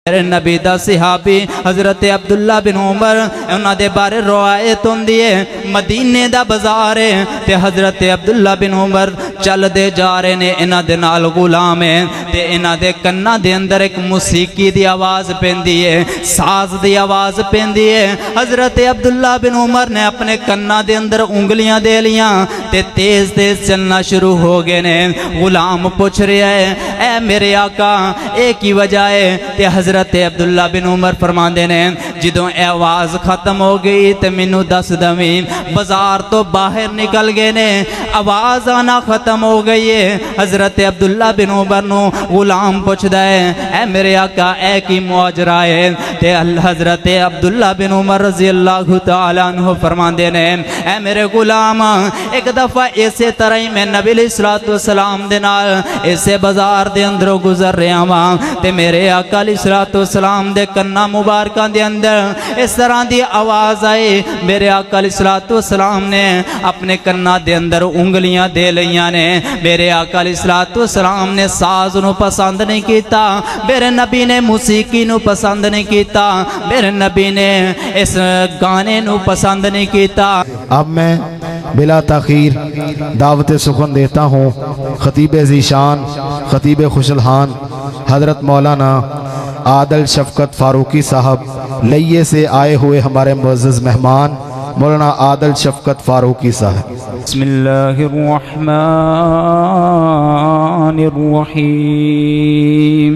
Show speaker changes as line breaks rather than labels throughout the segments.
میرے نبی دا صحابی حضرت عبداللہ بن عمر انہاں دے بارے روایت ہوندی ہے مدینے دا بازار ہے تے حضرت عبداللہ بن عمر چل دے جا رہے نے انہاں دے نال غلام ہیں تے انہاں دے کناں دے اندر ایک موسیقی دی آواز پیندی ہے ساز دی آواز پیندی ہے حضرت عبداللہ بن عمر نے اپنے کناں دے اندر انگلیاں دے لیاں تے تیز تیز چلنا شروع ہو گئے نے غلام پوچھ رہا ہے اے میرے آقا اے کی وجہ ہے تے حضرت عبداللہ بن عمر فرماندے نے جدوں اے آواز ختم ہو گئی تے مینوں دس دویں بازار تو باہر نکل گئے نے آواز آنا ختم ہو گئی ہے حضرت عبداللہ بن عمر نو غلام پوچھدا ہے اے میرے آقا اے کی ماجرا ہے تے حضرت عبداللہ بن عمر رضی اللہ تعالیٰ عنہ فرماندے نے اے میرے غلام ایک دفعہ اسی طرح ہی میں نبی علیہ الصلوۃ والسلام دے نال اسے بازار دے اندروں گزر رہا ہاں تے میرے آقا علیہ الصلوۃ والسلام دے کناں مبارکاں دے اندر اس طرح دی آواز آئی میرے آقا علیہ الصلوۃ والسلام نے اپنے کناں دے اندر انگلیاں دے لیاں نے میرے آقا علیہ الصلوۃ والسلام نے ساز نو پسند نہیں کیتا میرے نبی نے موسیقی نو پسند نہیں کیتا میرے نبی نے اس گانے نو پسند نہیں کیتا۔
اب میں بلا تاخیر دعوت سخن دیتا ہوں خطیب ذیشان خطیب خوشلحان حضرت مولانا عادل شفقت فاروقی صاحب لیے سے آئے ہوئے ہمارے معزز مہمان مولانا عادل شفقت فاروقی صاحب۔
بسم اللہ الرحمن الرحیم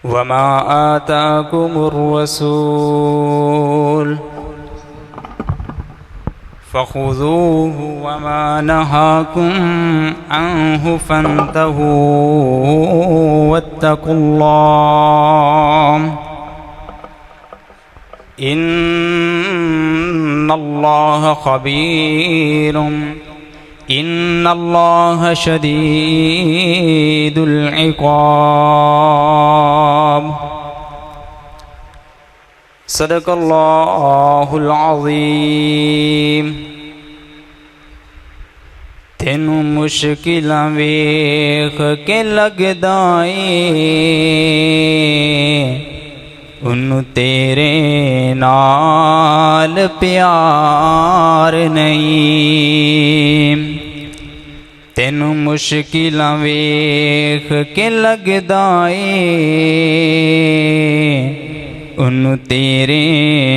وما آتاكم الرسول فخذوه وما نهاكم عنه فانتهوا واتقوا الله إن الله خبير إن الله شديد العقاب صدق الله العظيم۔ تینوں مشکلاں ویکھ کے لگدا اے انہوں تیرے نال پیار نہیں تینوں مشکلاں ویکھ کے لگدا اے انہوں تیرے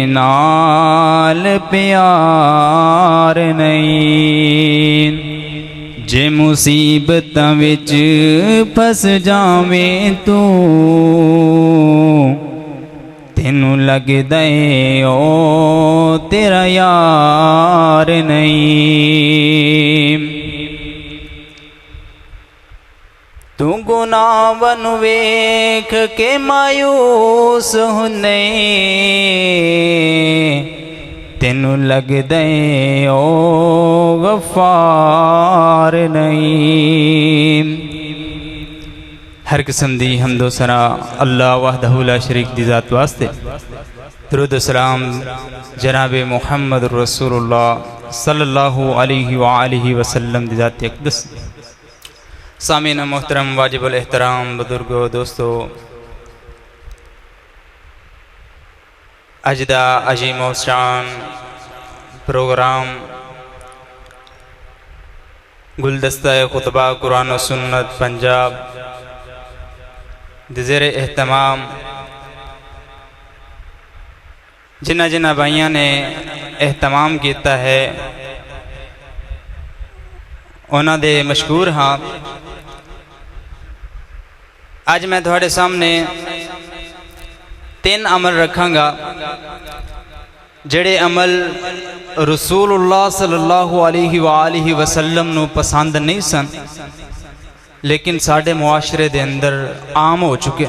نال پیار نہیں جے مصیبتاں وچ پھس جاویں تو تینوں لگدا اے او تیرا یار نہیں تو گناہاں نوں ویکھ کے مایوس ہونے تینوں لگدا اے او غفار نہیں۔ ہر قسم دی حمد و ثنا اللہ وحدہ لا شریک دی ذات واسطے درود و سلام جناب محمد رسول اللہ صلی اللہ علیہ وآلہ وسلم دی ذات اقدس۔ سامعین محترم واجب الاحترام بزرگو دوستو اج دا عظیم و شان پروگرام گلدستہ خطبہ قرآن و سنت پنجاب زیر اہتمام جنہ بھائیاں نے اہتمام کیتا ہے انہاں دے مشکور ہاں۔ آج میں تھوڑے سامنے 3 عمل رکھاں گا جڑے عمل رسول اللہ صلی اللہ علیہ وآلہ وسلم نو پسند نہیں سن لیکن ساڑھے معاشرے دے اندر عام ہو چکے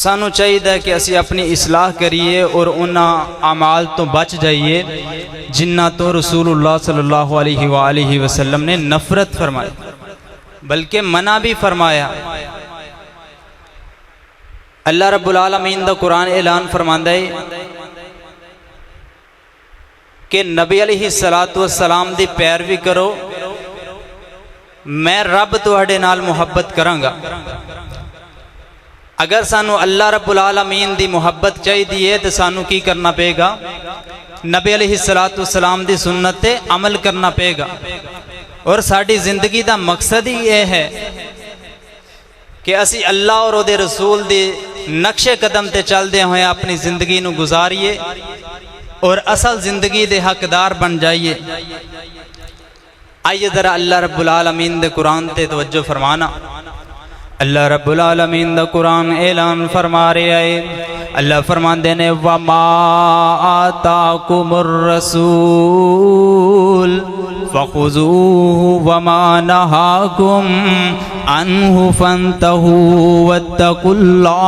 سانو چاہیے کہ اسی اپنی اصلاح کریے اور انہاں اعمال تو بچ جائیے جنہ تو رسول اللہ صلی اللہ علیہ وآلہ وسلم نے نفرت فرمائی بلکہ منع بھی فرمایا۔ اللہ رب العالمین دا قرآن اعلان فرماندا ہے کہ نبی علیہ السلام دی پیروی کرو میں رب تواڈے نال محبت کراں گا۔ اگر سانو اللہ رب العالمین دی محبت چاہیے تو سانو کی کرنا پے گا؟ نبی علیہ السلام دی سنت تے عمل کرنا پے گا۔ اور ساری زندگی دا مقصد ہی یہ ہے کہ اسی اللہ اور او دے رسول دی نقش قدم تے چل دے ہوئے اپنی زندگی نو گزاریے اور اصل زندگی دے حقدار بن جائیے۔ آئیے ذرا اللہ رب العالمین دے قرآن تے توجہ فرمانا۔ اللہ رب العالمین دا قرآن اعلان فرما رہے آئے، اللہ فرمان دینے وَمَا آتَاكُمُ الرَّسُولُ فَخُذُوهُ وَمَا نَهَاكُمْ عَنْهُ فَانْتَهُوا وَاتَّقُوا اللَّهَ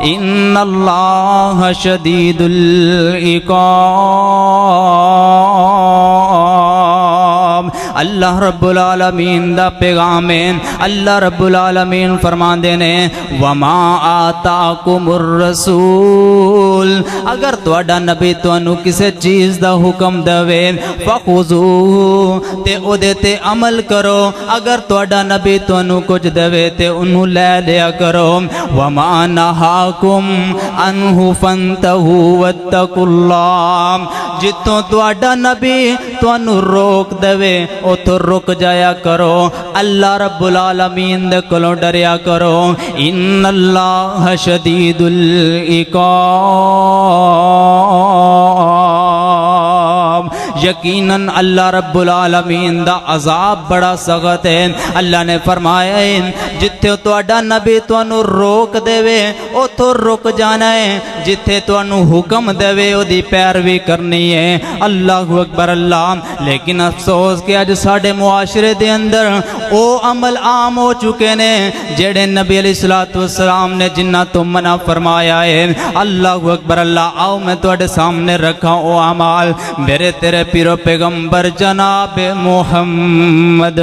إِنَّ اللَّهَ شَدِيدُ العقاب۔ اللہ رب العالمین دا پیغام ہے، اللہ رب العالمین فرمان دینے وَمَا آتَاكُمُ الرَّسُولُ، اگر تواڈا نبی تانوں کسے چیز دا حکم دے فَخُذُوهُ تے او دے تے عمل کرو، اگر تواڈا نبی تانوں کچھ دے تے انہوں لے لیا کرو۔ وَمَا نَهَاكُمْ عَنْهُ فَانْتَهُوا وَاتَّقُوا اللَّهَ، جتوں تواڈا نبی تانوں روک دے اتھوں رک جایا کرو، اللہ رب العالمین دے کولوں ڈریا کرو۔ ان اللہ شدید العقاب، یقیناً اللہ رب العالمین دا عذاب بڑا سخت ہے۔ اللہ نے فرمایا ہے جتھے تواڈا نبی تانوں روک دے اتھوں رک جانا ہے، جتھے تانوں حکم دے او دی پیروی کرنی ہے۔ اللہ اکبر اللہ۔ لیکن افسوس کہ اج ساڈے معاشرے دے اندر او عمل عام ہو چکے نے جڑے نبی علیہ السلام نے جنہ تو منع فرمایا ہے۔ اللہ اکبر اللہ۔ آؤ میں تواڈے سامنے رکھا او اعمال میرے تیرے پیرو پیغمبر جناب محمد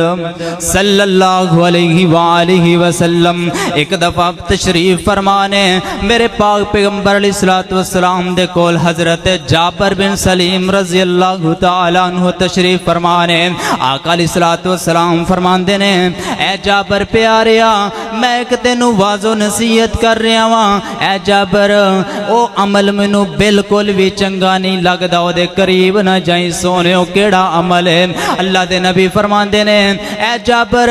صلی اللہ علیہ وآلہ وسلم ایک دفعہ تشریف فرمانے میرے پاک پیغمبر علیہ السلام دے کول حضرت جابر بن سلیم رضی اللہ تعالیٰ عنہ تشریف فرمانے۔ آقا علیہ السلام فرمان دینے اے جابر پیاریا میں ایک تینوں واض و نصیحت کر رہا ہاں، اے جابر او عمل مینوں بالکل بھی چنگا نہیں لگدا، او دے قریب نہ جائیں سونےو۔ کیڑا عمل ہے؟ اللہ دے نبی فرمان دینے اے جابر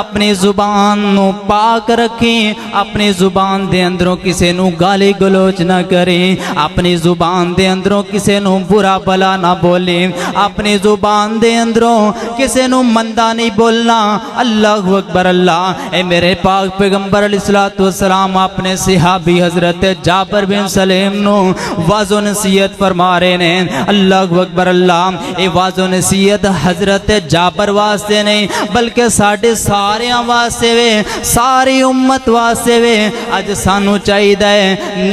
اپنی زبان نو پاک رکھی، اپنی زبان دے اندروں کسے نو گالی گلوچ نہ کریں، اپنی زبان دے اندروں کسے نو برا بلا نہ بولی، اپنی زبان دے اندروں کسے نو مندہ نہیں بولنا۔ اللہ اکبر اللہ۔ اے میرے پاک پیغمبر علیہ السلام اپنے صحابی حضرت جابر بن سلیم نو واض و نصیحت فرما رہے ہیں۔ اللہ اکبر اللہ۔ اے واض و نصیحت حضرت جابر واسطے نہیں بلکہ ساڑھے سارے واسطے وے، ساری امت واسطے وے۔ اج سانو چاہیے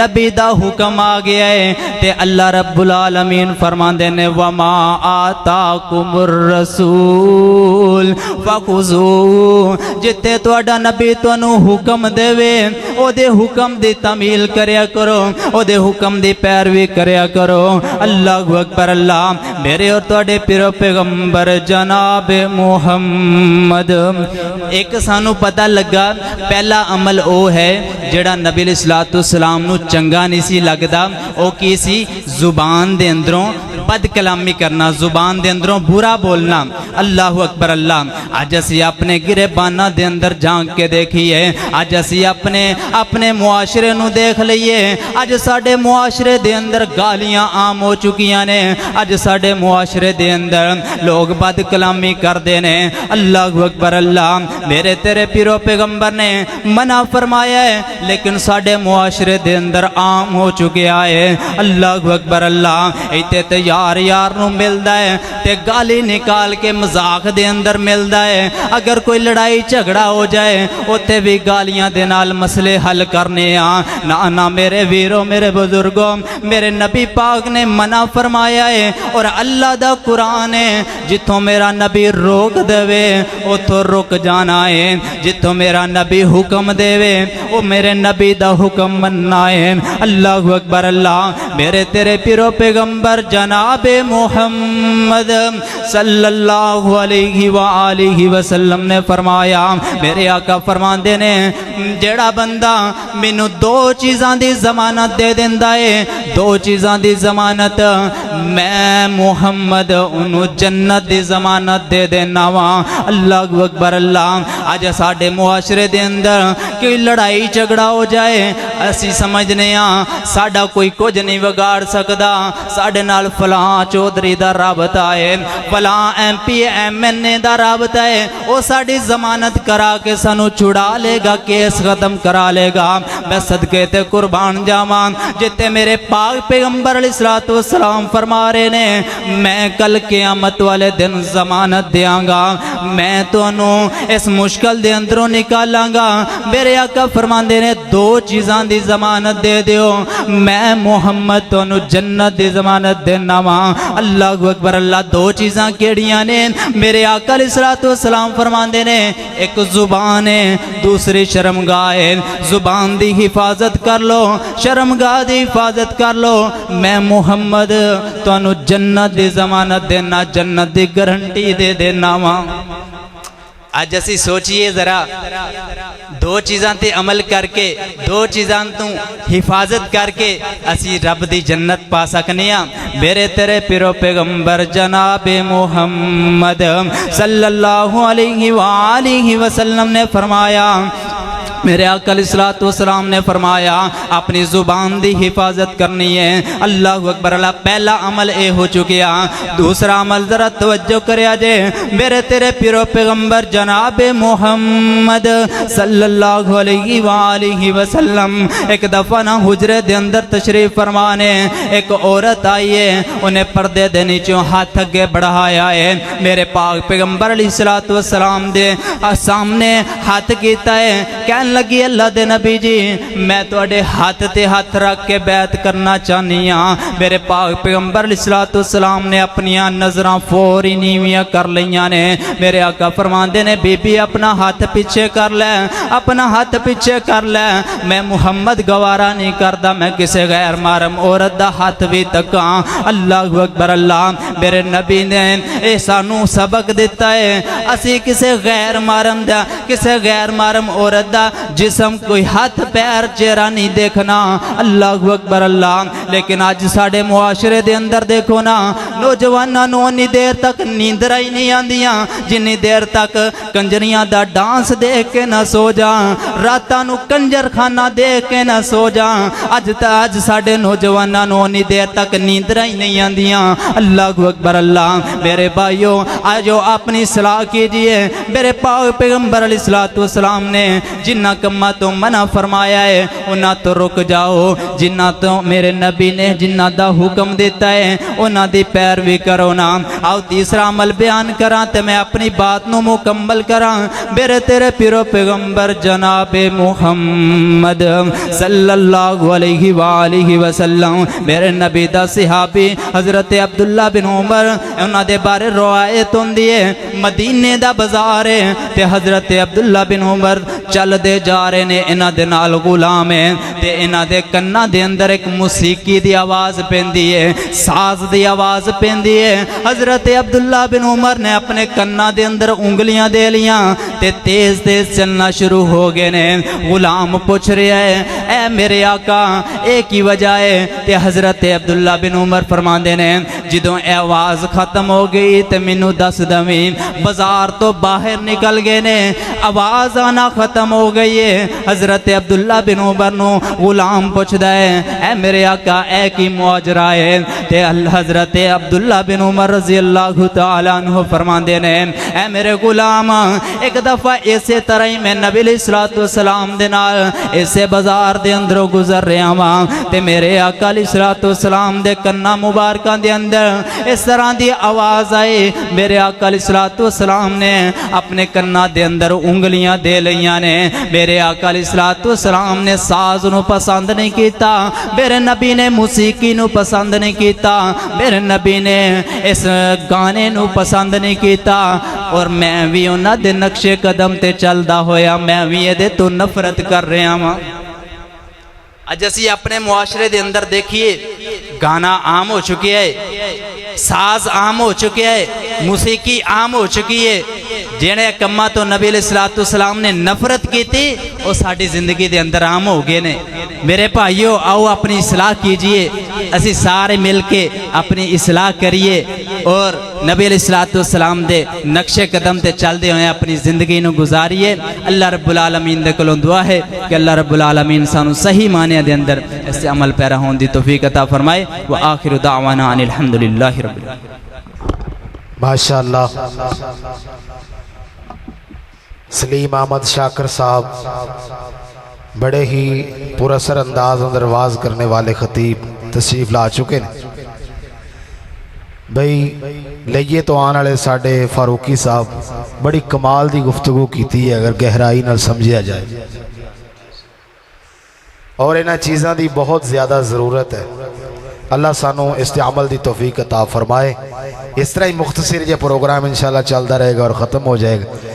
نبی دا حکم آ گیا ہے تے اللہ رب العالمین فرمان دینے وَمَا آتَاكُمُ الرَّسُولُ فَخُذُوهُ، جتے تواڈا نبی تانوں حکم دے او دے حکم دی تعمیل کریا کرو، او دے حکم دی پیروی کریا کرو۔ اللہ اکبر اللہ۔ میرے اور تواڈے پیرو پیغمبر جناب محمد ایک سانو پتہ لگا پہلا عمل او ہے جڑا نبی علیہ السلام نو چنگا نہیں سی لگدا، او کی سی زبان دے اندروں بد کلامی کرنا، زبان دے اندروں برا بولنا۔ اللہ اکبر اللہ۔ آج اسی اپنے گریبانہ دے اندر جھانک کے دیکھیے، آج اسی اپنے معاشرے نو دیکھ لئیے، آج ساڑے معاشرے دے اندر گالیاں عام ہو چکیاں نے، آج ساڑے معاشرے دے اندر لوگ بد کلامی کر دینے۔ اللہ اکبر اللہ۔ میرے تیرے پیرو پیغمبر نے منع فرمایا ہے لیکن ساڑے معاشرے دے اندر عام ہو چکیا ہے۔ اللہ اکبر اللہ۔ ایتے تے یار نو ملدا ہے تے گالی نکال کے مذاق دے اندر ملدا ہے، اگر کوئی لڑائی جھگڑا ہو جائے اوتے بھی گالیاں دے نال مسئلے حل کرنے نا میرے ویرو میرے بزرگوں میرے نبی پاک نے منع فرمایا ہے اور اللہ دا قرآن ہے جتوں میرا نبی روک دے اتوں رک جانا ہے جتوں میرا نبی حکم دے وہ میرے نبی دا حکم مننا ہے اللہ اکبر اللہ میرے تیرے پیرو پیغمبر جناب محمد صلی اللہ علیہ وآلہ وسلم نے فرمایا میرے آقا فرماندے نے جیڑا بندہ مینوں دو چیزاں دی ضمانت دے دیندا ہے دو چیزاں دی ضمانت میں محمد انہوں جنت دی ضمانت دے دینا وا اللہ اکبر اللہ آج ساڈے معاشرے دے اندر کوئی لڑائی جھگڑا ہو جائے اسی سمجھنے ساڈا کوئی کچھ نہیں بگاڑ سکدا ساڈے نال فلاں چودھری دا رابطہ ہے فلاں ایم پی ایم این اے دا رابطہ ہے وہ ساڈی ضمانت کرا کے سانو چھڑا لے گا کیس ختم کرا لے گا میں صدقے تے قربان جاواں جتے میرے پاک پیغمبر علیہ الصلوۃ والسلام فرما رہے نے میں کل قیامت والے دن ضمانت دیاں گا میں تانوں اس مشکل دے اندروں نکالاں گا میرے آقا فرماندے نے دو چیزاں دی ضمانت دے دیو میں محمد تانوں جنت دی ضمانت دینا وا اللہ اکبر اللہ دو چیزاں کیڑیاں نے میرے آقا علیہ الصلوۃ والسلام فرماندے نے ایک زبان ہے دوسری شرمگاہ ہے زبان دی حفاظت کر لو شرمگاہ دی حفاظت کر لو میں محمد تانوں جنت دی ضمانت دینا جنت دی گارنٹی دے دینا وا آج اسی سوچئے ذرا دو چیزاں تے عمل کر کے دو چیزاں تو حفاظت کر کے اسی رب دی جنت پا سکنے ہیں میرے تیرے پیرو پیغمبر جناب محمد صلی اللہ علیہ وآلہ وسلم نے فرمایا میرے آقا علیہ الصلوۃ والسلام نے فرمایا اپنی زبان دی حفاظت کرنی ہے اللہ اکبر اللہ پہلا عمل اے ہو چکیا دوسرا عمل ذرا توجہ کریا جے میرے تیرے پیرو پیغمبر جناب محمد صلی اللہ علیہ وآلہ وسلم ایک دفعہ نہ حجرے دے اندر تشریف فرمانے ایک عورت آئی ہے انہیں پردے دے نیچوں ہاتھ اگے بڑھایا ہے میرے پاک پیغمبر علیہ الصلوۃ والسلام دے سامنے ہاتھ کیتا ہے کہنے لگی اللہ دے نبی جی میں توڑے ہاتھ تے ہاتھ رکھ کے بیعت کرنا چاہنی ہاں میرے پاک پیغمبر علیہ الصلوۃ والسلام نے اپنیاں نظراں فوری نیویاں کر لیاں نے میرے آقا فرماندے نے بی بی اپنا ہاتھ پیچھے کر لے اپنا ہاتھ پیچھے کر لے میں محمد گوارا نہیں کردا میں کسے غیر محرم عورت دا ہاتھ بھی تکاں اللہ اکبر اللہ میرے نبی نے اے سانو سبق دیتا ہے اسی کسے غیر محرم دا کسے غیر محرم عورت دا جسم کوئی ہاتھ پیر چہرہ نہیں دیکھنا اللہ اکبر اللہ لیکن آج ساڑے معاشرے دے اندر دیکھو نا نوجواناں نو انی دیر تک نیندرہ ہی نہیں آندیاں جنی دیر تک کنجریاں دا ڈانس دیکھ کے نہ سو جا راتاں نو کنجر خانہ دیکھ کے نہ سو جا آج ساڑے نوجواناں نو انی دیر تک نیندرہ ہی نہیں آندیاں اللہ اکبر اللہ میرے بھائیو آجو اپنی صلاح کیجئے میرے پاک پیغمبر علیہ الصلوۃ والسلام نے جنہ کمہ تو منع فرمایا ہے انہ تو رک جاؤ جنہ تو میرے نبی نے جنہ دا حکم دیتا ہے انہ دی پیروی کرو نا آؤ تیسرا عمل بیان کراں تے میں اپنی بات نو مکمل کراں میرے تیرے پیرو پیغمبر جناب محمد صلی اللہ علیہ وآلہ وسلم میرے نبی دا صحابی حضرت عبداللہ بن عمر انہ دے بارے روایت ہوندی ہے مدینے دا بازار ہے تے حضرت عبداللہ بن عمر چل دے جا رہے نے انہ دے نال غلام ہیں تے انہ دے کنہ دے اندر ایک موسیقی دی آواز پیندی ہے ساز دی آواز پیندی ہے حضرت عبداللہ بن عمر نے اپنے کنہ دے اندر انگلیاں دے لیاں تے تیز تیز چلنا شروع ہو گئے نے غلام پوچھ رہا ہے اے میرے آقا ایک ہی وجہ ہے تے حضرت عبداللہ بن عمر فرماندے نے جدوں اے آواز ختم ہو گئی تے مینوں دس دویں بازار تو باہر نکل گئے نے آواز آنا ختم ہو گئی ہے حضرت عبداللہ بن عمر نو غلام پوچھدا ہے اے میرے آقا اے کی ماجرا ہے تے حضرت عبداللہ بن عمر رضی اللہ تعالی عنہ فرماندے نے اے میرے غلام ایک دفعہ اسی طرح ہی میں نبی علیہ الصلوۃ والسلام دے نال اسے بازار دے اندروں گزر رہا ہاں تے میرے آقا علیہ الصلوۃ والسلام دے کناں مبارکاں دے اندر اندر اس طرح دی آواز آئی، میرے آقا علیہ الصلوۃ والسلام نے اپنے کنا دے اندر انگلیاں دے لیاں نے۔ میرے آقا علیہ الصلوۃ والسلام نے ساز نو پسند نہیں کیتا، میرے نبی نے موسیقی نو پسند نہیں کیتا، میرے نبی نے اس گانے نو پسند نہیں کیتا، اور میں بھی انہاں دے نقش قدم تے چلدا ہویا میں بھی یہ تو نفرت کر رہا ہاں۔ اج اسی اپنے معاشرے دے اندر دیکھیے گانا عام ہو چکے ہے، ساز عام ہو چکے ہے، موسیقی عام ہو چکی ہے۔ جنہیں کما تو نبی علیہ الصلوۃ والسلام نے نفرت کی تھی وہ ساری زندگی دے اندر عام ہو گئے نے۔ میرے بھائیو آؤ اپنی اصلاح کیجئے، اسی سارے مل کے اپنی اصلاح کریے اور نبی علیہ الصلوۃ والسلام دے نقش قدم تے چل دے ہوئے اپنی زندگی نو گزاریے۔ اللہ رب العالمین دے کولوں دعا ہے کہ اللہ رب العالمین سانو صحیح معنی دے اندر اس سے عمل پیرا ہون دی توفیق عطا فرمائے۔ وآخر دعوانا ان الحمدللہ رب العالمین۔
ماشاءاللہ سلیم احمد شاکر صاحب بڑے ہی پراثر انداز اندر واز کرنے والے خطیب تشریف لا چکے ہیں۔ بھئی لئیے تو آن والے ساڑھے فاروقی صاحب بڑی کمال دی گفتگو کی تھی اگر گہرائی نہ سمجھیا جائے، اور انہاں چیزاں دی بہت زیادہ ضرورت ہے۔ اللہ سانو استعمال دی توفیق عطا فرمائے۔ اس طرح ہی مختصر یہ پروگرام انشاءاللہ چلتا رہے گا اور ختم ہو جائے گا۔